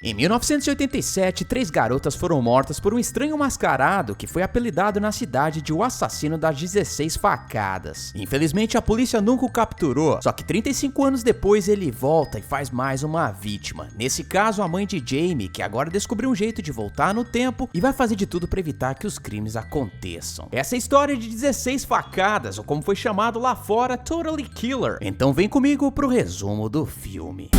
Em 1987, 3 garotas foram mortas por um estranho mascarado que foi apelidado na cidade de o assassino das 16 facadas. Infelizmente, a polícia nunca o capturou, só que 35 anos depois ele volta e faz mais uma vítima. Nesse caso, a mãe de Jamie, que agora descobriu um jeito de voltar no tempo e vai fazer de tudo para evitar que os crimes aconteçam. Essa é a história de 16 facadas, ou como foi chamado lá fora, Totally Killer. Então vem comigo pro resumo do filme.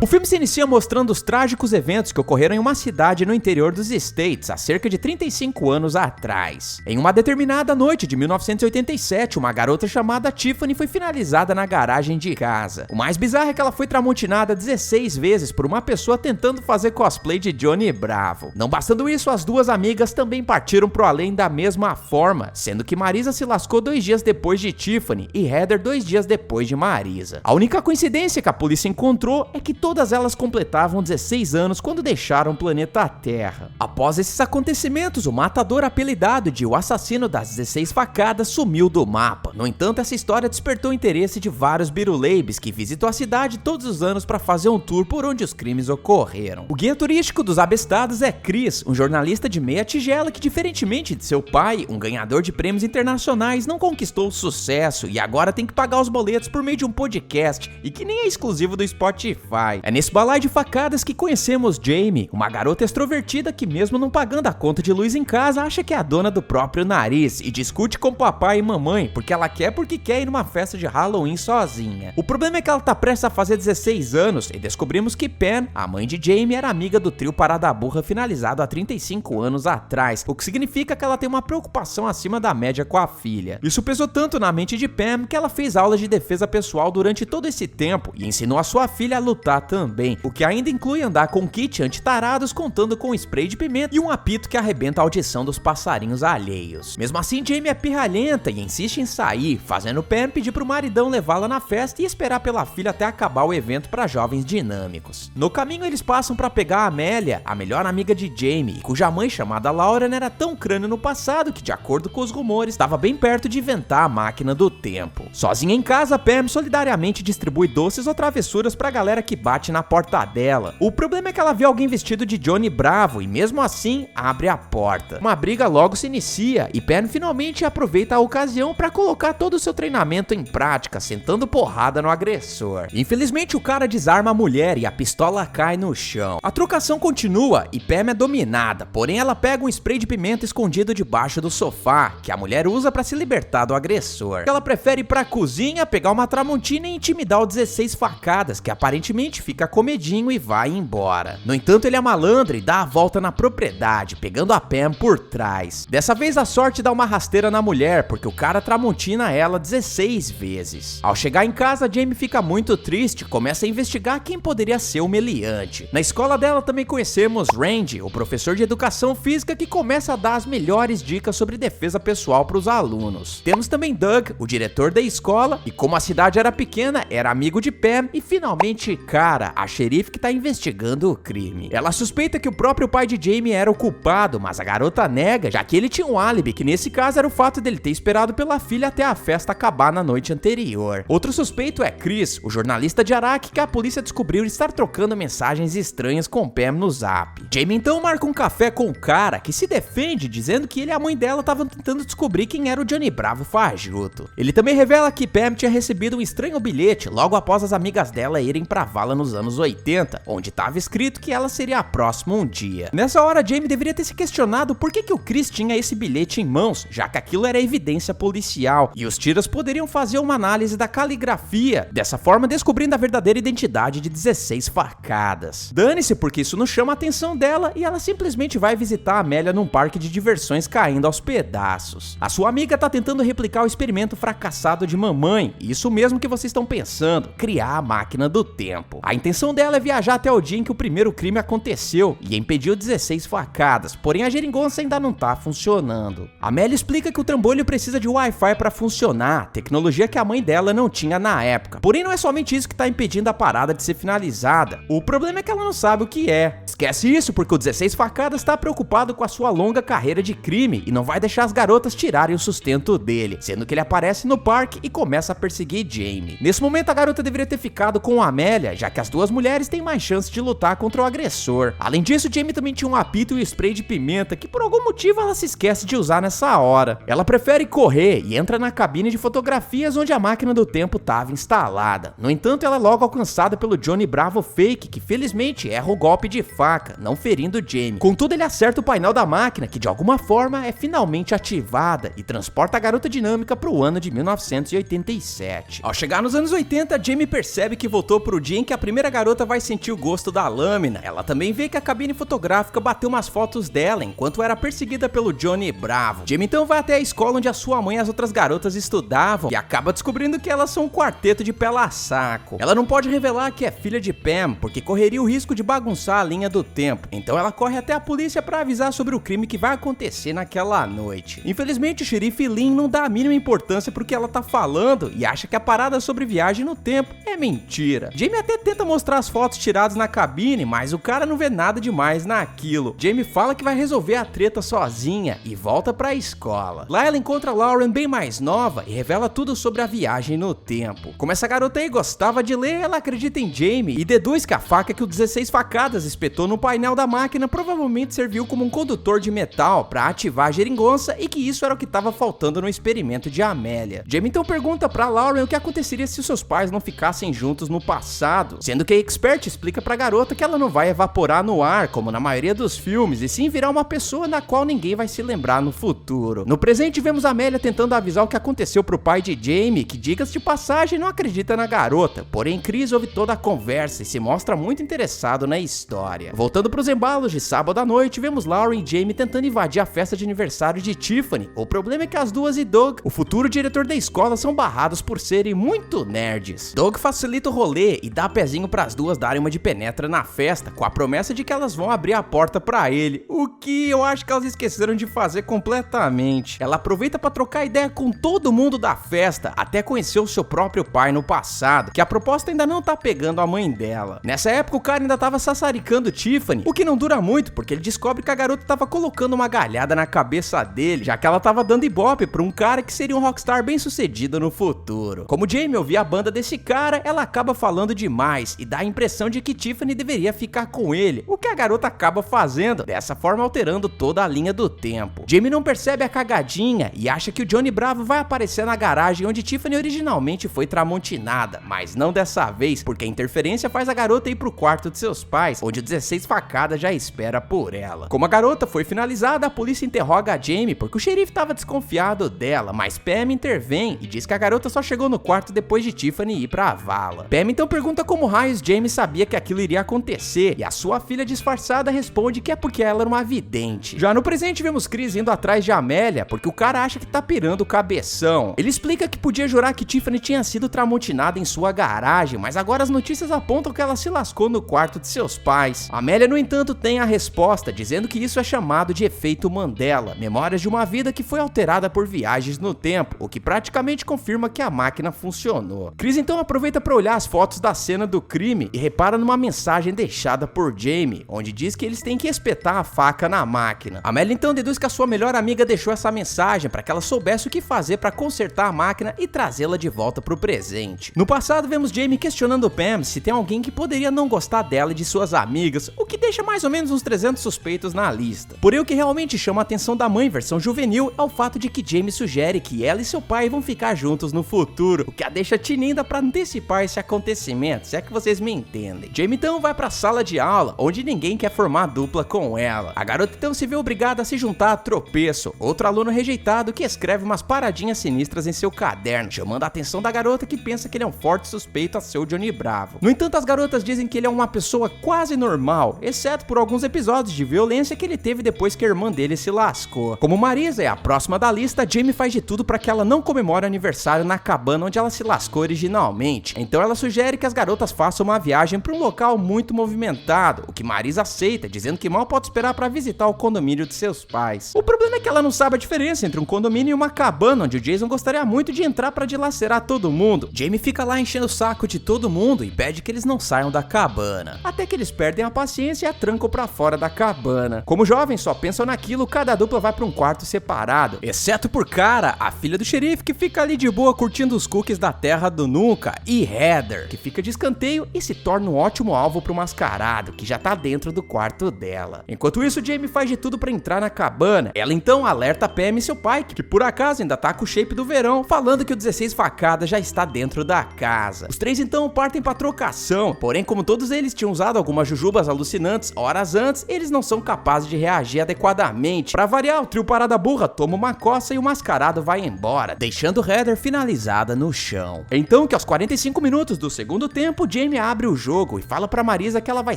O filme se inicia mostrando os trágicos eventos que ocorreram em uma cidade no interior dos States há cerca de 35 anos atrás. Em uma determinada noite de 1987, uma garota chamada Tiffany foi finalizada na garagem de casa. O mais bizarro é que ela foi tramontinada 16 vezes por uma pessoa tentando fazer cosplay de Johnny Bravo. Não bastando isso, as duas amigas também partiram pro além da mesma forma, sendo que Marisa se lascou 2 dias depois de Tiffany e Heather 2 dias depois de Marisa. A única coincidência que a polícia encontrou é que todas elas completavam 16 anos quando deixaram o planeta Terra. Após esses acontecimentos, o matador apelidado de o assassino das 16 facadas sumiu do mapa. No entanto, essa história despertou o interesse de vários birulebes que visitam a cidade todos os anos para fazer um tour por onde os crimes ocorreram. O guia turístico dos abestados é Chris, um jornalista de meia tigela que, diferentemente de seu pai, um ganhador de prêmios internacionais, não conquistou o sucesso e agora tem que pagar os boletos por meio de um podcast e que nem é exclusivo do Spotify. É nesse balaio de facadas que conhecemos Jamie, uma garota extrovertida que, mesmo não pagando a conta de luz em casa, acha que é a dona do próprio nariz e discute com papai e mamãe porque ela quer ir numa festa de Halloween sozinha. O problema é que ela tá prestes a fazer 16 anos e descobrimos que Pam, a mãe de Jamie, era amiga do trio Parada Burra finalizado há 35 anos atrás, o que significa que ela tem uma preocupação acima da média com a filha. Isso pesou tanto na mente de Pam que ela fez aulas de defesa pessoal durante todo esse tempo e ensinou a sua filha a lutar também, o que ainda inclui andar com um kit antitarados contando com um spray de pimenta e um apito que arrebenta a audição dos passarinhos alheios. Mesmo assim, Jamie é pirralhenta e insiste em sair, fazendo Pam pedir pro maridão levá-la na festa e esperar pela filha até acabar o evento para jovens dinâmicos. No caminho, eles passam para pegar a Amélia, a melhor amiga de Jamie, cuja mãe, chamada Lauren, era tão crânio no passado que, de acordo com os rumores, estava bem perto de inventar a máquina do tempo. Sozinha em casa, Pam solidariamente distribui doces ou travessuras pra galera que bate na porta dela. O problema é que ela vê alguém vestido de Johnny Bravo e mesmo assim abre a porta. Uma briga logo se inicia e Pam finalmente aproveita a ocasião para colocar todo o seu treinamento em prática, sentando porrada no agressor. Infelizmente, o cara desarma a mulher e a pistola cai no chão. A trocação continua e Pam é dominada, porém ela pega um spray de pimenta escondido debaixo do sofá, que a mulher usa para se libertar do agressor. Ela prefere ir pra cozinha, pegar uma tramontina e intimidar o 16 facadas, que aparentemente fica comedinho e vai embora. No entanto, ele é malandro e dá a volta na propriedade, pegando a Pam por trás. Dessa vez a sorte dá uma rasteira na mulher, porque o cara tramontina ela 16 vezes. Ao chegar em casa, Jamie fica muito triste e começa a investigar quem poderia ser o meliante. Na escola dela também conhecemos Randy, o professor de educação física que começa a dar as melhores dicas sobre defesa pessoal para os alunos. Temos também Doug, o diretor da escola, e como a cidade era pequena, era amigo de Pam, e finalmente Cara, a xerife que tá investigando o crime. Ela suspeita que o próprio pai de Jamie era o culpado, mas a garota nega, já que ele tinha um álibi, que nesse caso era o fato dele ter esperado pela filha até a festa acabar na noite anterior. Outro suspeito é Chris, o jornalista de Araque que a polícia descobriu estar trocando mensagens estranhas com Pam no Zap. Jamie então marca um café com o cara, que se defende dizendo que ele e a mãe dela estavam tentando descobrir quem era o Johnny Bravo fajuto. Ele também revela que Pam tinha recebido um estranho bilhete logo após as amigas dela irem pra vala nos anos 80, onde estava escrito que ela seria a próxima um dia. Nessa hora, Jamie deveria ter se questionado por que o Chris tinha esse bilhete em mãos, já que aquilo era evidência policial, e os tiras poderiam fazer uma análise da caligrafia, dessa forma descobrindo a verdadeira identidade de 16 facadas. Dane-se, porque isso não chama a atenção dela e ela simplesmente vai visitar a Amélia num parque de diversões caindo aos pedaços. A sua amiga tá tentando replicar o experimento fracassado de mamãe, isso mesmo que vocês estão pensando, criar a máquina do tempo. A intenção dela é viajar até o dia em que o primeiro crime aconteceu e impediu 16 facadas, porém a geringonça ainda não tá funcionando. A Amélia explica que o trambolho precisa de Wi-Fi para funcionar, tecnologia que a mãe dela não tinha na época. Porém não é somente isso que tá impedindo a parada de ser finalizada. O problema é que ela não sabe o que é. Esquece isso porque o 16 Facadas tá preocupado com a sua longa carreira de crime e não vai deixar as garotas tirarem o sustento dele, sendo que ele aparece no parque e começa a perseguir Jamie. Nesse momento a garota deveria ter ficado com a Amélia, já que as duas mulheres têm mais chance de lutar contra o agressor. Além disso, Jamie também tinha um apito e um spray de pimenta que por algum motivo ela se esquece de usar nessa hora. Ela prefere correr e entra na cabine de fotografias onde a máquina do tempo estava instalada. No entanto, ela é logo alcançada pelo Johnny Bravo fake, que felizmente erra o golpe de faca, não ferindo Jamie. Contudo, ele acerta o painel da máquina, que de alguma forma é finalmente ativada e transporta a garota dinâmica para o ano de 1987. Ao chegar nos anos 80, Jamie percebe que voltou pro dia em que a primeira garota vai sentir o gosto da lâmina. Ela também vê que a cabine fotográfica bateu umas fotos dela enquanto era perseguida pelo Johnny Bravo. Jamie então vai até a escola onde a sua mãe e as outras garotas estudavam e acaba descobrindo que elas são um quarteto de pela-saco. Ela não pode revelar que é filha de Pam, porque correria o risco de bagunçar a linha do tempo. Então ela corre até a polícia para avisar sobre o crime que vai acontecer naquela noite. Infelizmente, o xerife Lynn não dá a mínima importância pro que ela tá falando e acha que a parada sobre viagem no tempo é mentira. Jamie até tenta mostrar as fotos tiradas na cabine, mas o cara não vê nada demais naquilo. Jamie fala que vai resolver a treta sozinha e volta pra escola. Lá ela encontra Lauren bem mais nova e revela tudo sobre a viagem no tempo. Como essa garota aí gostava de ler, ela acredita em Jamie e deduz que a faca que o 16 Facadas espetou no painel da máquina provavelmente serviu como um condutor de metal para ativar a geringonça e que isso era o que estava faltando no experimento de Amélia. Jamie então pergunta pra Lauren o que aconteceria se os seus pais não ficassem juntos no passado, sendo que a expert explica pra garota que ela não vai evaporar no ar, como na maioria dos filmes, e sim virar uma pessoa na qual ninguém vai se lembrar no futuro. No presente vemos Amélia tentando avisar o que aconteceu pro pai de Jamie, que diga-se de passagem não acredita na garota, porém Chris ouve toda a conversa e se mostra muito interessado na história. Voltando pros embalos de sábado à noite, vemos Lauren e Jamie tentando invadir a festa de aniversário de Tiffany. O problema é que as duas e Doug, o futuro diretor da escola, são barrados por serem muito nerds. Doug facilita o rolê e dá pezinho pras duas darem uma de penetra na festa, com a promessa de que elas vão abrir a porta pra ele, o que eu acho que elas esqueceram de fazer completamente. Ela aproveita pra trocar ideia com todo mundo da festa, até conhecer o seu próprio pai no passado, que a proposta ainda não tá pegando a mãe dela. Nessa época o cara ainda tava sassaricando Tiffany, o que não dura muito, porque ele descobre que a garota tava colocando uma galhada na cabeça dele, já que ela tava dando ibope pra um cara que seria um rockstar bem sucedido no futuro. Como Jamie ouvia a banda desse cara, ela acaba falando demais e dá a impressão de que Tiffany deveria ficar com ele, o que a garota acaba fazendo, dessa forma alterando toda a linha do tempo. Jamie não percebe a cagadinha e acha que o Johnny Bravo vai aparecer na garagem onde Tiffany originalmente foi tramontinada, mas não dessa vez, porque a interferência faz a garota ir pro quarto de seus pais, onde o 16 Facadas já espera por ela. Como a garota foi finalizada, a polícia interroga a Jamie porque o xerife estava desconfiado dela, mas Pam intervém e diz que a garota só chegou no quarto depois de Tiffany ir pra vala. Pam então pergunta como raios Jamie sabia que aquilo iria acontecer, e a sua filha disfarçada responde que é porque ela era uma vidente. Já no presente vemos Chris indo atrás de Amélia, porque o cara acha que tá pirando o cabeção. Ele explica que podia jurar que Tiffany tinha sido tramontinada em sua garagem, mas agora as notícias apontam que ela se lascou no quarto de seus pais. Amélia, no entanto, tem a resposta, dizendo que isso é chamado de efeito Mandela, memórias de uma vida que foi alterada por viagens no tempo, o que praticamente confirma que a máquina funcionou. Chris então aproveita para olhar as fotos da cena do crime e repara numa mensagem deixada por Jamie, onde diz que eles têm que espetar a faca na máquina. Amélia então deduz que a sua melhor amiga deixou essa mensagem para que ela soubesse o que fazer para consertar a máquina e trazê-la de volta pro presente. No passado vemos Jamie questionando Pam se tem alguém que poderia não gostar dela e de suas amigas, o que deixa mais ou menos uns 300 suspeitos na lista. Porém, o que realmente chama a atenção da mãe versão juvenil é o fato de que Jamie sugere que ela e seu pai vão ficar juntos no futuro, o que a deixa tinindo para antecipar esse acontecimento, se é que vocês me entendem. Jamie então vai pra sala de aula, onde ninguém quer formar dupla com ela. A garota então se vê obrigada a se juntar a Tropeço, outro aluno rejeitado que escreve umas paradinhas sinistras em seu caderno, chamando a atenção da garota que pensa que ele é um forte suspeito a ser o Johnny Bravo. No entanto, as garotas dizem que ele é uma pessoa quase normal, exceto por alguns episódios de violência que ele teve depois que a irmã dele se lascou. Como Marisa é a próxima da lista, Jamie faz de tudo para que ela não comemore o aniversário na cabana onde ela se lascou originalmente. Então ela sugere que as garotas façam uma viagem para um local muito movimentado, o que Marisa aceita, dizendo que mal pode esperar para visitar o condomínio de seus pais. O problema é que ela não sabe a diferença entre um condomínio e uma cabana onde o Jason gostaria muito de entrar para dilacerar todo mundo. Jamie fica lá enchendo o saco de todo mundo e pede que eles não saiam da cabana, até que eles perdem a paciência paciência e a trancam pra fora da cabana. Como jovens só pensam naquilo, cada dupla vai pra um quarto separado, exceto por Cara, a filha do xerife, que fica ali de boa curtindo os cookies da terra do Nunca, e Heather, que fica de escanteio e se torna um ótimo alvo pro mascarado, que já tá dentro do quarto dela. Enquanto isso, Jamie faz de tudo pra entrar na cabana. Ela então alerta Pam e seu pai, que por acaso ainda tá com o shape do verão, falando que o 16 facadas já está dentro da casa. Os três então partem pra trocação, porém como todos eles tinham usado algumas jujubas alucinantes horas antes, eles não são capazes de reagir adequadamente. Pra variar, o trio Parada Burra toma uma coça e o mascarado vai embora, deixando Heather finalizada no chão. Então que aos 45 minutos do segundo tempo, Jamie abre o jogo e fala pra Marisa que ela vai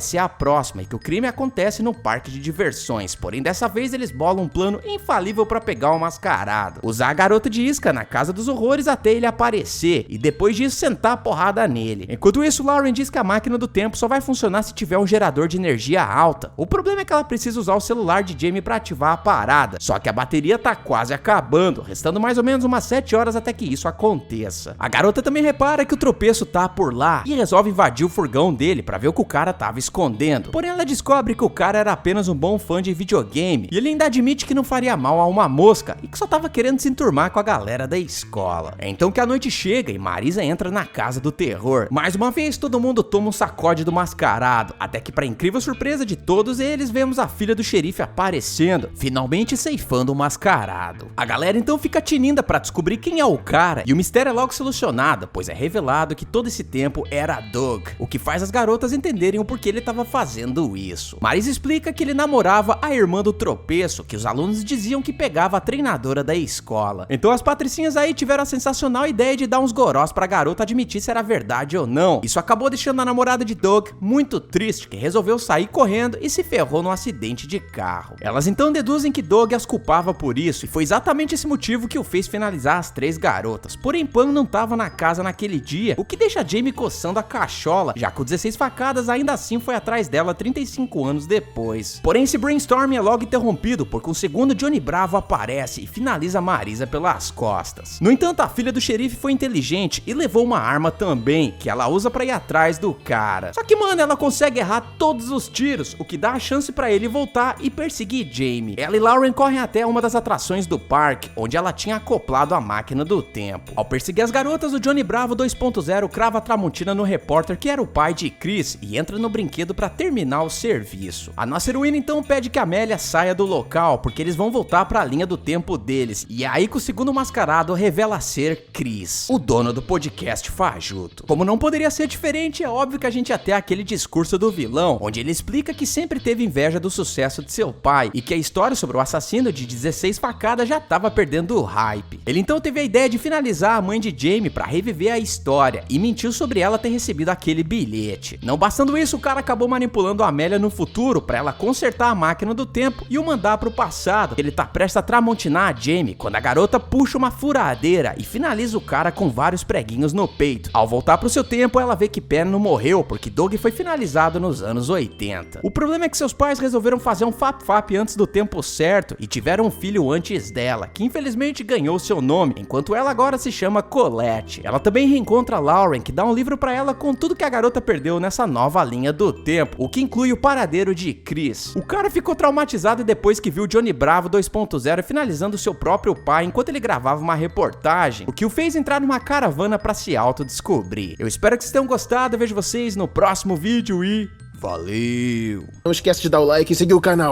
ser a próxima e que o crime acontece no parque de diversões, porém dessa vez eles bolam um plano infalível pra pegar o mascarado: usar a garota de isca na casa dos horrores até ele aparecer e depois disso sentar a porrada nele. Enquanto isso, Lauren diz que a máquina do tempo só vai funcionar se tiver um gerador de energia alta. O problema é que ela precisa usar o celular de Jamie pra ativar a parada, só que a bateria tá quase acabando, restando mais ou menos umas 7 horas até que isso aconteça. A garota também repara que o tropeço tá por lá e resolve invadir o furgão dele pra ver o que o cara tava escondendo. Porém ela descobre que o cara era apenas um bom fã de videogame e ele ainda admite que não faria mal a uma mosca e que só tava querendo se enturmar com a galera da escola. É então que a noite chega e Marisa entra na casa do terror. Mais uma vez todo mundo toma um sacode do mascarado, até que pra incrível surpresa de todos eles, vemos a filha do xerife aparecendo, finalmente ceifando o mascarado. A galera então fica tininda pra descobrir quem é o cara e o mistério é logo solucionado, pois é revelado que todo esse tempo era Doug, o que faz as garotas entenderem o porquê ele estava fazendo isso. Marisa explica que ele namorava a irmã do tropeço, que os alunos diziam que pegava a treinadora da escola. Então as patricinhas aí tiveram a sensacional ideia de dar uns gorós pra garota admitir se era verdade ou não. Isso acabou deixando a namorada de Doug muito triste, que resolveu sair correndo e se ferrou num acidente de carro. Elas então deduzem que Doug as culpava por isso e foi exatamente esse motivo que o fez finalizar as três garotas. Porém Pam não tava na casa naquele dia, o que deixa Jamie coçando a cachola, já que o 16 facadas ainda assim foi atrás dela 35 anos depois. Porém esse brainstorm é logo interrompido porque o segundo Johnny Bravo aparece e finaliza Marisa pelas costas. No entanto, a filha do xerife foi inteligente e levou uma arma também, que ela usa pra ir atrás do cara. Só que mano, ela consegue errar todos os tiros, o que dá a chance pra ele voltar e perseguir Jamie. Ela e Lauren correm até uma das atrações do parque, onde ela tinha acoplado a máquina do tempo. Ao perseguir as garotas, o Johnny Bravo 2.0 crava a Tramontina no repórter que era o pai de Chris e entra no brinquedo pra terminar o serviço. A nossa heroína então pede que a Amélia saia do local, porque eles vão voltar pra linha do tempo deles, e é aí que o segundo mascarado revela ser Chris, o dono do podcast fajuto. Como não poderia ser diferente, é óbvio que a gente ia ter aquele discurso do vilão, onde ele explica que sempre teve inveja do sucesso de seu pai, e que a história sobre o assassino de 16 facadas já tava perdendo o hype. Ele então teve a ideia de finalizar a mãe de Jamie pra reviver a história, e mentiu sobre ela ter recebido aquele bilhete. Não bastando isso, o cara acabou manipulando a Amélia no futuro pra ela consertar a máquina do tempo e o mandar pro passado. Ele tá prestes a tramontinar a Jamie quando a garota puxa uma furadeira e finaliza o cara com vários preguinhos no peito. Ao voltar pro seu tempo, ela vê que Pen não morreu porque Doug foi finalizado nos anos 80. O problema é que seus pais resolveram fazer um fap-fap antes do tempo certo e tiveram um filho antes dela, que infelizmente ganhou seu nome, enquanto ela agora se chama Colette. Ela também reencontra Lauren, que dá um livro pra ela com tudo que a garota perdeu nessa nova linha do tempo, o que inclui o paradeiro de Chris. O cara ficou traumatizado depois que viu Johnny Bravo 2.0 finalizando seu próprio pai enquanto ele gravava uma reportagem, o que o fez entrar numa caravana pra se autodescobrir. Eu espero que vocês tenham gostado, eu vejo vocês no próximo vídeo e valeu! Não esquece de dar o like e seguir o canal.